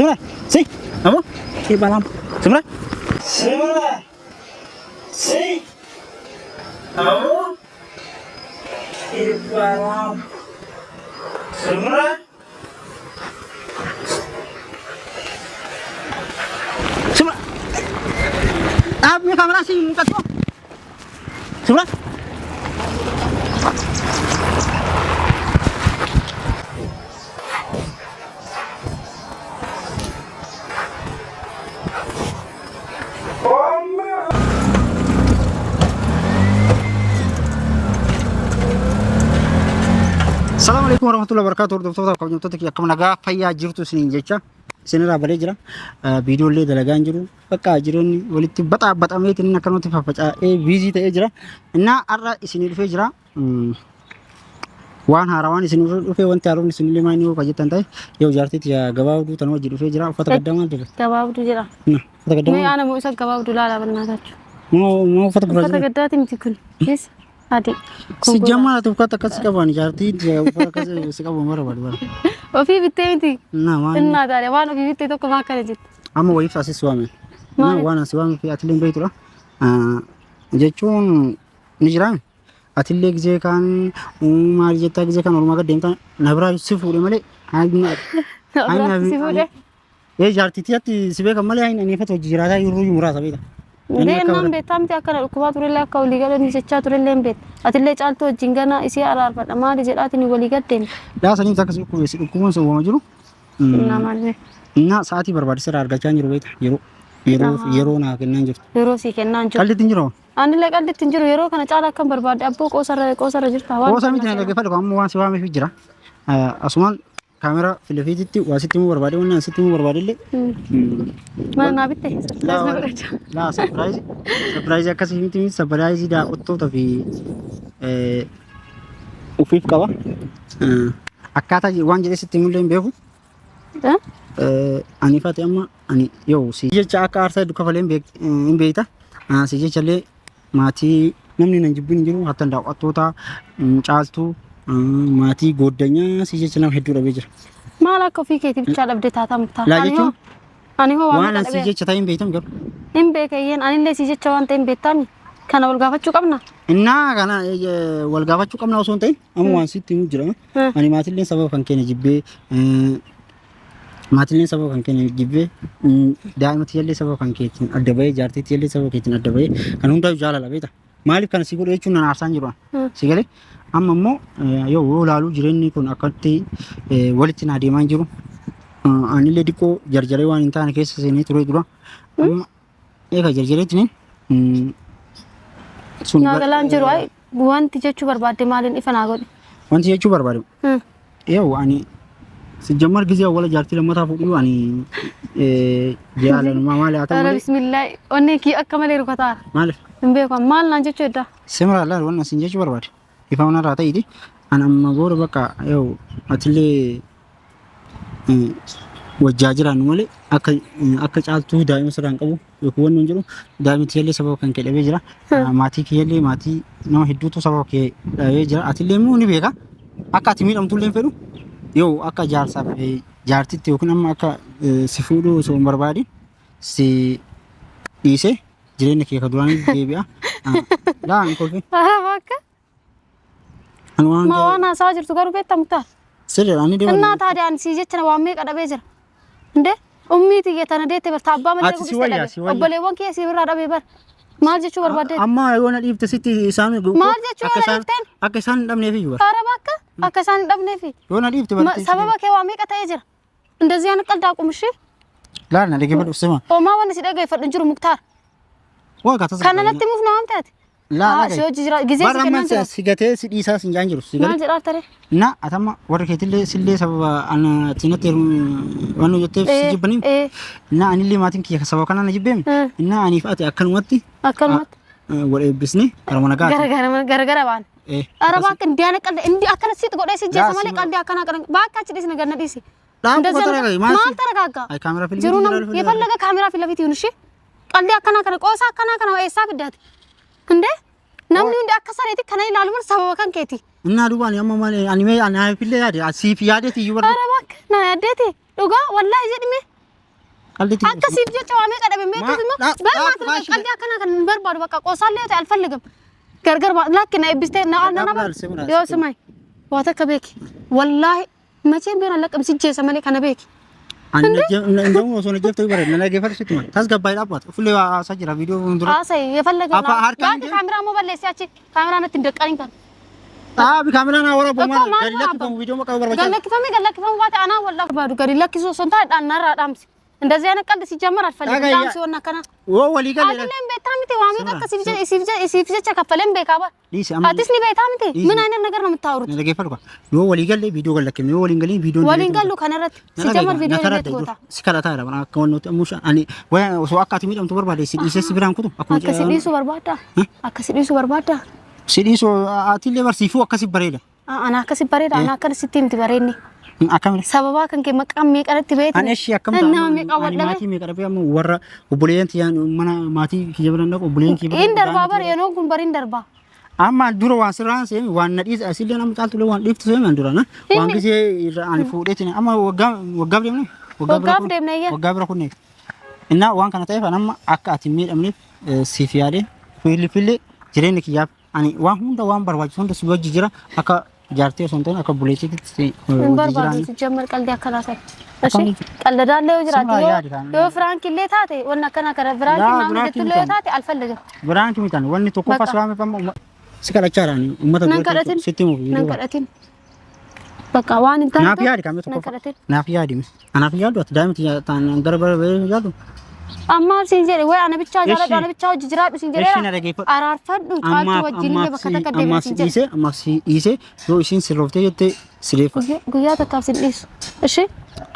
Semra, si, apa? Balam. Semra. Semra. Si. Apa? Balam. Semra. Semra. Punya kamera sih muka tuh. Semra. Assalamualaikum warahmatullahi wabarakatuh. Hordoftoota kabajamtoota kiyya akkam nagaa fayyaa jirtu isiniin jecha isinirraa balee jira. Viidiyoolee dalagaan jiru bakka jireenya walitti baxameetiin akkanumatti faffaca'ee biizii ta'ee jira. Innaa har'a isinii dhufee jira. Waan haarawaan isinii dhufee wanti haaroon isinillee maal inni hojjetan ta'e yoo jaartitti gabaabduu tan wajji dhufee jira. Uffata gaddaa maal dibate? Gabaabduu jira. Uffata gaddaa. Mee ana moo isa gabaabduu laalaa bannaataachu. Moo uffata gurraacha. Uffata gaddaati miti kun. Yes. Adi. Si jammaa tu uffata akkas qaban jaartii uffata akkas si qabu mara bara. Ofii bittee miti. Nama. Innaa taale waan ofii bittee tokko maa kana jettu. Amma wayiif asis waame. Waan as waame fi atileen beektura. Jechuun ni jira. Atilee gizee kan maal jettaa gizee kan oolmaa gaddeemta na biraa si fuudhe malee si fuudhe. Jaartitiitti si beekan malee hayin aniifatu hojii jiraataa yeroo muraasa beekta. Naan beektaa miti akkana dhukkubaa turellee akka walii galanii jechaa turellee hin beektu. Atilee caaltuu wajjin gana isii araarfadha maali jedhaatiin walii gaddeemte. Laasanii takkas dhukkuboon sun uumama jiru. Naamalee. Innaa sa'aatii barbaachisaa argachaa jiru beekta yeroo naa kennaan jirtu. Yeroo sii kennaan jiru. Qallitti hin jiru. Anillee qallitti hin jiru yeroo kana caala akkam barbaadde abboo qoosarra jirta. Qoosa miti na dhaggeeffadhu amma waan si waameef jira. Asumaan kaamera filafiititti waa sitti immoo barbaade waan sitti immoo barbaade illee. Mana naa bitte. Laa surprise akkasii miti surprise daawwattoota fi ufiif qaba. Akkaataa waan jedhee sitti mul'ee hin beeku. Ani fate amma ani yoo si jecha akka aarsaa hedduu kafalee hin beekta. Si jecha illee maatii namni nan jibbin jiru hatta daawwattoota caaltuu maatii gooddanyaa si jecha nama hedduu dhabee jira. Maal akka ofii keetii bichaa dhabdee taataa murtaa? Laa jechuun ani hoo waan si jecha ta'e hin beektam garuu. Hin beekayyeen anillee si jecha waan ta'e hin beektaami. Kana wal gaafachuu qabna. Innaa kana wal gaafachuu qabna osoo hin ta'in amma waan sitti himu jira. Ani maatiillee sababa kan keenya jibbee maatiillee sababa kan keenya jibbee daa'imatti sababa kan keetiin adda bahee jaartitti illee sababa keetiin adda bahee kan hundaa'u jaalala beekta. Maaliif kana si godhu jechuun nan aarsaan jiru. Si galee amma immoo yoo ilaaluu jireenyi kun akkatti walitti na adeemaa jiru. Anillee diqqoo jarjaree waan hin taane keessa seenee ture dura. Amma eega jarjareetti sun galaan jiru ay wanti jechuu barbaadde maaliin ifa naa godhe. Wanti jechuu barbaade. Yoo ani sejamar ጊዜ ወለ ጃርቲ ለማታ ፉሉ አኒ ያለን ማማለ አታም ቢስሚላህ ኦኔ ኪ አከመለ ሩከታ ማለት እንበኮ ማል ናንጀቹ እዳ ስምራ አላል ወና ሲንጀቹ በርባድ ይፋውና ራታ ይዲ አናም ጎር በቃ ያው አትሌ ወጃጅራ ነው ማለት አከ ጫልቱ ዳይም ስራን ቀቡ የኮን እንጅሩ ዳይም ትየለ ሰበው ከን ከለበ ጅራ ማቲ ከየለ ማቲ ነው ሂዱቱ ሰበው ከ ጅራ አትሌ ሙኒ ቤካ አካቲ ሚደምቱልን ፈዱ yoo akka jaarsaaf jaartitti yookiin amma akka si fuudhuu osoo hin barbaadin si dhiisee jireenya kee kan duraan deebi'a. Laa hin kolfin. Bakka. Ma waan haasaa jirtu garuu beektamu ta'a. Sirriidha ani deemaa. Innaa taadiyaan si jecha waan meeqa dhabee jira. Indee ummii xiyya tana deette barta abbaa malee guddiste dhabe. Obboleewwan kee si irraa dhabee bar. Maal jechuu barbaadde? Amma yoo na dhiifte sitti isaan maal jechuu yoo na dhiifteen? Akka isaan dhabneef iyyuu. Ara bakka akka isaan dhabneef. Yoo na dhiifte barte. Sababa kee waa meeqa ta'ee jira? እንደዚህ አይነት ቀልድ አቁም እሺ? ላና ለገበዱ ስማ ኦማ ወንስ ደገፈድ እንጅሩ ሙክታር ዋጋ ተሰራ ከነለት ሙፍ ነው አምጣት ላ ሲወጅ ጅራ ጊዜ ሲከናን ሲገቴ ሲዲሳ ሲንጃንጅሩ ሲገቴ ማል ጅራ ተረ እና አተማ ወርከትለ ሲሌ ሰበባ አና ቲነቴሩ ወኑ የቴ ሲጅብኒ እና አንሊ ማቲን ከ ሰበባ ከናን ጅበም እና አኒፋት አከንወቲ ወሬ ቢስኒ አረመናጋ ገረገረ ባን አረባክ እንዲያነ ቀልድ እንዲ አከነ ሲጥ ጎዴ ሲጀ ሰማለ ቀልድ አከና ቀን ባካች ዲስ ነገር ነዲሲ እንደዚህ ማል ተረጋጋ አይ ካሜራ ፊልም ጅሩ ነው የፈለገ ካሜራ ፊት ለፊት ይሁን እሺ ቀልድ አከና ቀን ቆሳ አከና ቀን ወይሳ ግዳት እንዴ namni hundi akka sareeti kana ilaalu mar sababa kan keeti inna duban yamma male anime ana fille yaade asif yaadeti yubar ara bak na yaadeti dhuga wallahi jedhime akkasiif jecha waamee qadhabe meeqatu immoo barbaadu qalbii akkana kan barbaadu bakka qoosaallee ta'e alfalligam gargar lakkina eebbistee nama yoo simay waa takka beeki wallaahi macheen beena laqqabsi jeessa malee kana beeki እንደውም ወሶነ ጀፍቶ ይበረ ለነገ ፈርሽት ማለት ታስገባይ ዳባት ሁሌ አሳጅራ ቪዲዮ እንድራ አሳይ የፈለገው ነው ካሜራ ሞባይል ሲያቺ ካሜራ ነት እንደቀሪን ካን ካሜራና ወራ ቦማ ገለክፈም ቪዲዮ መቀበል ገለክፈም ባታ አና ወላ ባዱ ገለክሶ ሶንታ ዳናራ ዳምሲ እንደዚህ አይነት ቀልድ ሲጀመር አልፈልግም ዳምሲ ወና ከና ወሊ ገለ አይደለም ቤታምቲ ዋሚ ተከ ሲፍጀ ከፈለም ቤካባ አትስኒ ቤታምቲ ምን አይነት ነገር ነው የምታወሩት ነገ ፈልኳ ወሊ ገለ ቪዲዮ ገለክም ወሊ ገለ ቪዲዮ ወሊ ገሉ ከነረት ሲጀመር ቪዲዮ እንደት ሲከላታ ረባና ከወኑ ተሙሻ አኒ ወይ ሶ አካቲ ሚደም ተበርባደ ሲዲስ ብራንኩቱ አከሲዲሱ በርባዳ ሲዲሱ አቲሌ በርሲፉ አከሲ በሬዳ አና አከሲ በሬዳ አና አከሲቲምቲ በሬኒ አከምለ ሰበባ ከንከ መቃም የቀረት ቤት አነሽ ያከምታ ማቲ የቀረበ ያም ወራ ኦቡሌንት ያን ማና ማቲ ከጀብለና ኦቡሌንት ይበ ኢንደርባበር የኖ ጉንበር ኢንደርባ አማ ዱሮ ዋስራን ሰም ዋነዲስ አሲለና መጣልቱ ለዋን ዲፍት ሰም አንዱራና ዋን ጊዜ አኒ ፉዴት ነው አማ ወጋብ ደም ነው ወጋብ ረኩኔ እና ዋን ከነታ ይፈናማ አካቲ ሚደምኒ ሲፊያዴ ፊሊፊሊ ጅሬንክ ያብ አኒ ዋን ሁንዳ ዋን በርባጅ ሁንዳ ሲወጅ ጅራ አካ ጃርቴ ሶንተን አካ ቡሌቲት በርባጅ ሲጀመር ቀልድ ያከላሰል እሺ ቀልዳለው ጅራቲ ዮ ፍራንክ ሌታቴ ወና ከና ከረ ፍራንክ ማም ሌታቴ አልፈልግም ፍራንክ ሚታን ወኒ ቶኮፋ ሰዋም ፈም ሲከላቻራኒ ኡመታ ሲቲሙ ነንከረቲን በቃ ዋን እንታ ናፊያዲ ካመ ቶኮፋ ናፊያዲ አናፊያዱ አትዳምት ያታን ገርበር ያዱ አማር ሲንጀሪ ወይ አነ ብቻ ጃላ አነ ብቻ ወጅ ጅራዱ ሲንጀሪ አራርፈዱ ጫቱ ወጅኒ በከተከደም ሲንጀሪ አማሲ ኢሴ ዮ ኢሲን ሲሮፍቴ የተ ሲሌፋ ጉያ ተካፍ ሲዲስ እሺ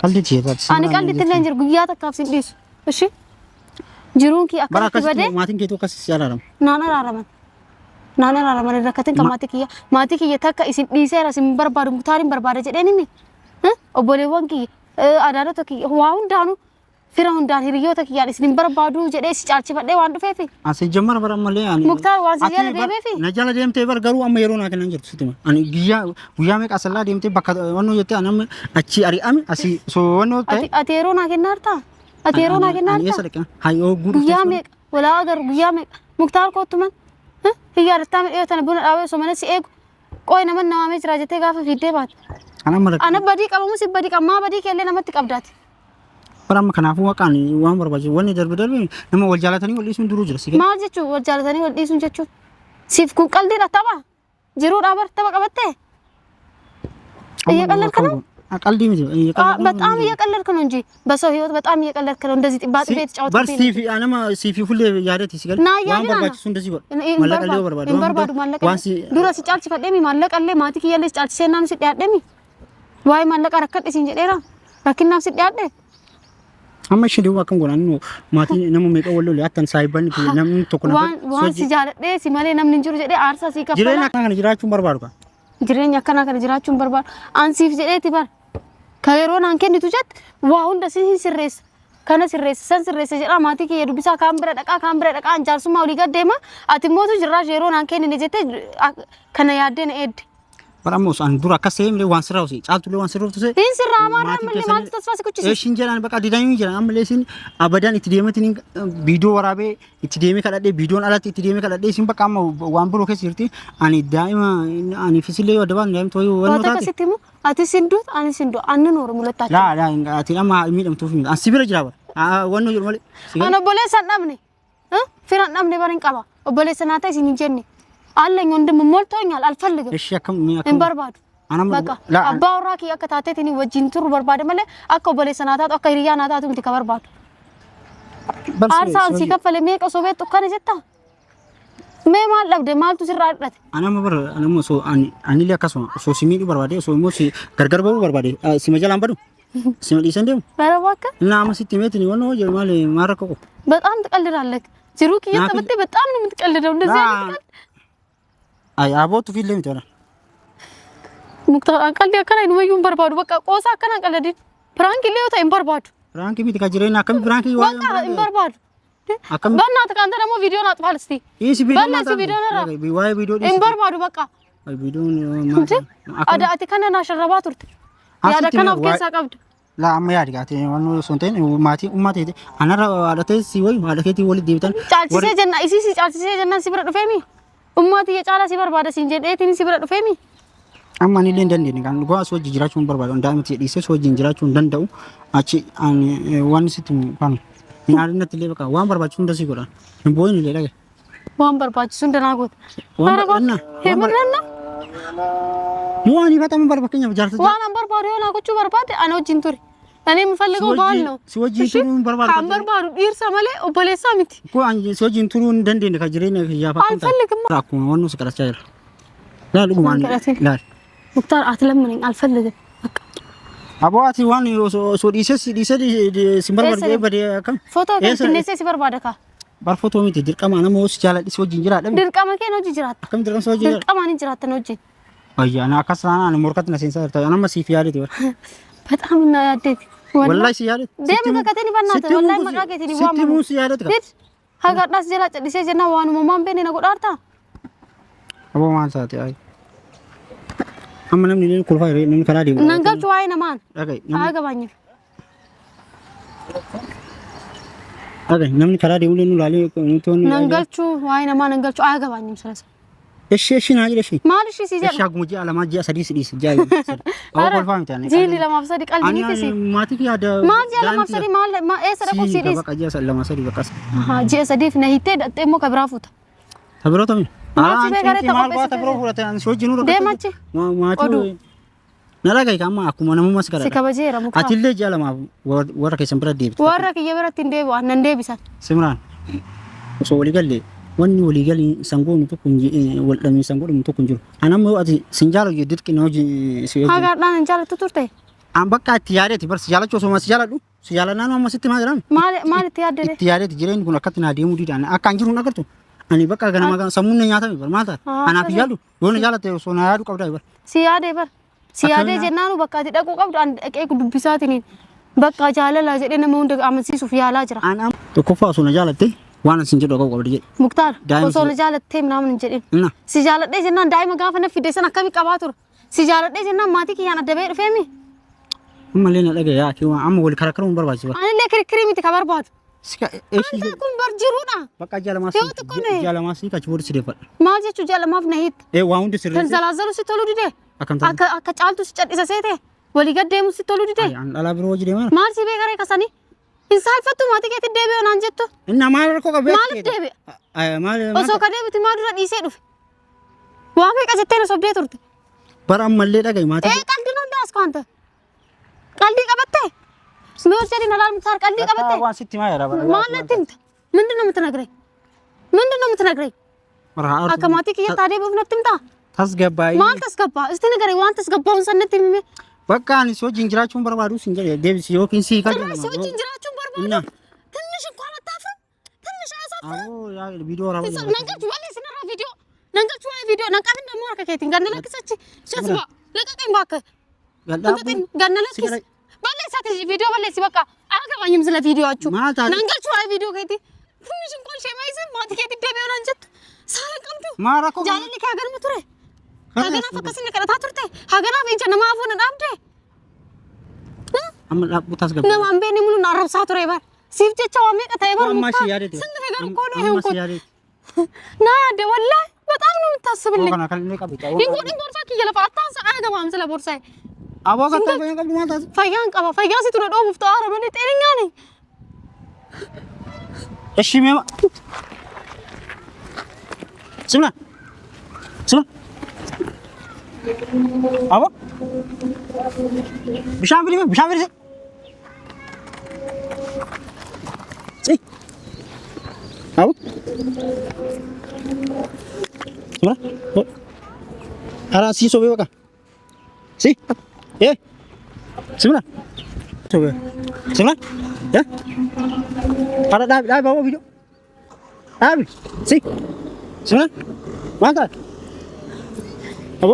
ቀልድ ይያት አነ ቀልድ ትለንጀር ጉያ ተካፍ ሲዲስ እሺ ጅሩንኪ አካቲ በደ ማቲን ኬቶ ከስ ያላረም ናናራራመን ረከተን ከማቲኪያ ማቲኪያ ተካ ኢሲን ዲሴራ ሲን በርባዱ ሙታሪን በርባደ ጀደኒኒ ኦቦሌ ወንኪ አዳረቶ ኪ ዋውን ዳኑ ፊራውን ዳን ሂሪዮታ ኪያ ሲን በርባዱ ጀደ ሲጫርቺ ፈደ ዋንዱ ፌፊ አሰጀመር በረመለ ያኒ ሙክታር ዋንሲያ ደቤፊ ነጃለ ደምቴ በርገሩ አማ የሮና ከነንጀር ሲቲማ አኒ ጉያ ሜ ቀሰላ ደምቴ በካ ወኖ የተ አናም አቺ አሪ አሚ አሲ ሶ ወኖ ታይ አቴሮና ከናርታ አቴሮና ከናርታ የሰለከ ሃዮ ጉሩ ጉያ ሜ ወላ አገር ጉያ ሜ ሙክታር ኮቱመን ህያርታም እየተነ ቡና አበ ሶመነሲ ኤግ ቆይ ነመን ነዋሜ ጅራጀቴ ጋፈ ፊዴ ባት አነ በዲ ቀበሙ ሲበዲ ቀማ በዲ ከለ ነመት ቀብዳት በራም ከናፉ ወቃኒ ዋን በርባጅ ወኔ ደርብ ነመ ወልጃላተኒ ወልዲሱን ድሩ ጅራ ሲገ ማጀቹ ወልጃላተኒ ወልዲሱን ጀቹ ሲፍኩ ቀልዲ ዳታባ ጅሩ ዳበር ተበቀበተ እየቀለልከ ነው ቀልዲ ምን በጣም እየቀለልከ ነው እንጂ በሰው ህይወት በጣም እየቀለልከ ነው እንደዚህ ጥባጥ ቤት ጫውት በር ሲፊ አነማ ሲፊ ሁሌ ያደት ይስገል ዋን በርባጅ ሱ እንደዚህ ማለቀለ በርባድ ዋንሲ ዱራ ሲጫልቺ ፈደሚ ማለቀለ ማቲክ የለ ሲጫልቺ ሰናም ሲዳደሚ ዋይ ማለቀ ረከጥ ሲንጀዴራ ረኪናም ሲዳደ አመሽ ዲው አከም ጎና ነው ማቲ ነሙ ሜቀ ወሎ ያተን ሳይባን ነምን ተኮና ዋን ሲጃለደ ሲማሌ ነምን እንጅሩ ጀዴ አርሳ ሲከፈላ ጅሬና ካን ጅራቹን በርባዱ ካ ጅሬኛ ካና ካን ጅራቹን በርባዱ አንሲፍ ጀዴቲ በር ከየሮን አንከን ዲቱጀት ዋው እንደዚህ ሲሬስ ከነ ሲሬስ ሰን ሲሬስ ጀራ ማቲ ከየዱ ቢሳ ካምብረ ደቃ አንጃርሱማ ወሊ ገደማ አቲሞቱ ጅራሽ የሮን አንከን ነጀተ ከነ ያደን ኤድ በራሞስ አንዱራ ከሰይም ለዋን ስራው ሲ ጫልቱ ለዋን ስራው ተሰ ኢንስራ ማራም ለማለት ተስፋ ሲኩቺ እሺ እንጀራን በቃ ዲዳኙ እንጀራ አምለሲን አበዳን ኢትዲየመትን ቪዲዮ ወራቤ ኢትዲየመ ከዳደ ቪዲዮን አላት ኢትዲየመ ከዳደ ሲን በቃ ዋን ብሎ ከሲርቲ አኒ ዳይማ አኒ ፍስለ ወደባን እንዳይም ተወዩ ወንታ ተከሲቲሙ አቲ ሲንዱት አኒ ሲንዱ አንኖር ሙለታች ላ አቲ አማ ሚደም ተውፊ አንሲብረ ጅራባ ወኖ ይርመለ አነ ቦሌ ሰናምኔ ፊራናምኔ ባሪን ቀባ ቦሌ ሰናታይ ሲንጀኒ አለኝ ወንድም ሞልቶኛል አልፈልግም እሺ አከም እንበርባዱ በቃ አባውራኪ ያከታተትኒ ወጂን ቱር በርባደ መለ አኮ በለ ሰናታት አኮ ሪያ ናታቱ እንት ከበርባዱ አርሳን ሲከፈለ ሜቀ ሶቤት ጡካነ ጀታ ሜማል ለብደ ማልቱ ሲራደት አና መበር አነሞ ሶ አኒ ለካሶ ሶ ሲሚዲ በርባደ ሶ ሞሲ ገርገርበው በርባደ ሲመጀላም በዱ ሲመዲ ሰንደም በረባከ እና አመሲቲሜት ነው ነው ጀማል ማረከቁ በጣም ትቀልዳለህ ጅሩክ እየተበተ በጣም ነው የምትቀልደው እንደዚህ አይነት አይ አቦቱ ፊት ለምን ተራ ሙክታር አንቀልዲ አከራይ ነው ወዩን በርባዱ በቃ ቆሳ አከና አንቀልዲ ፍራንክ ሊዮታ እንበርባዱ ፍራንክ ሚት ካጅሬና ከም ፍራንክ ይዋ በቃ እንበርባዱ አከም በእናት ካንተ ደግሞ ቪዲዮን አጥፋል እስቲ ይስ ቪዲዮ በእናት ቪዲዮ ነው ዋይ ቪዲዮ እንበርባዱ በቃ አይ ቪዲዮን አዳ አቲ ከነና ሸረባቱርት ያዳ ከናፍ ከሳ ቀብድ La amma yaadi gaate waan sonteen maatii ummateeti anarra haadhatee si wayi haadhateetii walitti deebitan caalchisee jenna isii caalchisee jenna si bira dhufeemi ummati ya caala si barbaada siin jedheetiin si bira dhufeemi amma ni leen dandeenye kan go'a soo jiraachuu barbaadu daa'imti dhiisee soo jiraachuu danda'u achi waan sitti kan ni aadinatti illee baqa waan barbaachisu hunda si godhan hin booyin illee dhage waan barbaachisu hunda naa goota waan barbaadna heemarranna yoo ani fatamu barbaakenya jaarsa waan an barbaadu yoo naa gochuu barbaade ana wajjin ture ani የምፈልገው ባል ነው si wajjin turuun barbaadu kan barbaadu dhiirsa malee obboleessaa miti ko an si wajjin turuun dandeenye ka jireenya yaa fakkaata አልፈልግም akkuma waan nuti kadhachaa jira laal dhugumaan laal ሙክታር አትለምነኝ አልፈልግም በቃ አባዋቲ ዋን ሶ ዲሰስ ሲምበር በርገ በደ ከም ፎቶ ከነሰ ሲበር ባደካ bar foto miti dirqama nama wos jaaladhi si wajjin jiraadha dirqama kee no jiraat akkam dirqama si wajjin dirqama ni jiraat no wajjin ayya ana akasana ani morkat na sensa ta ana masif yaadati war በጣም እና ያደት wallahi si yaadati ደም ከከተኒ በእናትህ wallahi መቃከተኒ ዋም sitti mus yaadati ዲድ ሀጋዳስ ጀላ ጨዲሴ ጀና ዋኑ መማን በኔ ነው ዳርታ abo man saati ay amma namni leen kulfa yere namni kala deemu nangalchu waay namaan okay አገባኝም okay namni kala deemu leen laale nuton nangalchu waay namaan nangalchu አገባኝም ስለሰ እሺ እሺ ናጅ እሺ ማልሽ ሲጀር እሺ አጉሙጂ አለማጂ አሰዲስ ዲስ ጃይ አው ኮልፋም ታኔ ጂሊ ለማፍሰድ ቀልድ ዲስ ማቲክ ያደ ማጂ ለማፍሰድ ማል ማ ኤሰረ ኮሲ ዲስ በቃ ጃ ለማሰዲ በቃ ጂ ሰዲፍ ነሂቴ ደጤሞ ከብራፉት ተብሮታም ማጂ በጋረ ተቆበሰ ተብሮፉት ሶጂ ኑሮ ደማቺ ማቲ ነላጋይ ካማ አኩማ ነሙ መስከረ ሲከበጀራ ሙካ አቲሌ ጃለማ ወራ ከሰምብረ ዲብ ወራ ከየበረት እንደ ዋና እንደ ቢሳል ሲምራን ሶ ወሊገል wanni waliigal sangoon tokko waldhamii sangoon tokko jiru anam yoo ati sinjaalo dirqi na hoji si hagaadhaan injaalatu turte an bakka itti yaadeeti bar sijaalacho soma sijaaladhu sijaalanaan amma sitti maa jiran maal itti yaaddere itti yaadeeti jireenyi kun akkatti naa deemuu diidaan akka an jiru nagartu ani bakka ganama sammuun na nyaatame bar maal taate anaaf yaadu yoo na jaalate osoo na yaadu qabdaa bar si yaadee jennaanu bakka ati dhaquu qabdu an dhaqee dubbisaatiin bakka jaalala jedhee nama hunda amansiisuuf yaalaa jira an tokkoffaa osoo na jaalatte waan sin jedhu qabu qabdi jedhe ሙክታር osoo na jaalattee ምናምን hin jedhin si jaaladhee jennaan daa'ima gaafa na fide san akkami qabaa tura si jaaladhee jennaan maatii kiyyaan adda ba'ee dhufeemi ammallee na dhagaye yaa kiwa amma wal karakkaruun barbaachisa anillee kirkirii miti ka barbaadu sika anta kun barjiruudha bakka jaalamaasi kachi boodi sideeffadha maal jechuu jaalamaaf na hiitte waa hundi sirrii kan zalaazalu si toluu dide akkam taate akka caaltu si cadhisa seete walii gad deemu si toluu dide an dhalaa biroo hojii deemaa maal si beekaree kasanii insalfattu maatii keetti deebi'oo naan jettu inna maal rakkoo qabe maaliif deebi'a maal osoo ka deebiti maa dura dhiisee dhufe waa meeqa jettee na sobdee turte bara ammallee dhagaye maatii qalbii nan daas kwanta qalbii qabatte ምን ጀዲ ነላል ምታር ቀልዲ ቀበተ ዋን ሲቲ ማያ ራባ ማለት እንት ምንድነው የምትነግረኝ አከማቲክ እየታደ በፍነት ትምጣ ታስገባይ ማን ተስገባ እስቲ ንገረኝ ዋን ተስገባውን ሰነት የሚመ በቃ እኔ ሰዎች እንጅራችሁን በርባዱ ሲንጀ ዴቪስ ዮኪን ሲ ካለ ሰዎች እንጅራችሁን በርባዱ ትንሽ እንኳን አታፍር ትንሽ አሳፍር አዎ ያ ቪዲዮ ራባ ነንገቹ ወለ ሲነራ ቪዲዮ ነንገቹ አይ ቪዲዮ ነንቀፍ እንደሞ አርከከቲን ገነለክሰች ሸስባ ለቀቀኝ ባከ ገነለክስ ባለሳት ቪዲዮ ባለሲ በቃ አገባኝም ስለ ቪዲዮአችሁ ነንገቹ አይ ቪዲዮ ከቲ ትንሽ እንኳን ሸማይዘን ማትከቲ ደበና እንጀት ሳለቀምቱ ማራኮ ጃለሊ ካገር ሙቱሬ ሀገና ፈከስን ቀረታ ቱርቴ ሀገና ቢንቸ ነማፉን ዳብደ አመ ላቡታስ ገባ ነማምቤኒ ሙሉ ናረብሳ ቱሬ ባር ሲፍጨቻ ዋሜ ቀታይ ባር ሙታ ስንት ነገር እኮ ነው ይሄን እኮ ና ያደ ወላሂ በጣም ነው የምታስብልኝ ወገና ከልኔ ቀብጣ እንጎን ቦርሳኪ ይለፋ አታንሳ አገባም ስለ ቦርሳይ አቦጋታ ፈያን ቀብ ማታ ፈያን ቀባ ፈያን ሲቱ ነው ዶፍታ አረበኔ ጤነኛ ነኝ እሺ ሜማ ስማ አቦ ብሻምብሊ ሲ አቦ ስማ አራ ሲሶ በቃ ሲ ስማ ሶበ ስማ አራ ዳይ ባቦ ቪዲዮ አቢ ሲ ስማ ማታ አቦ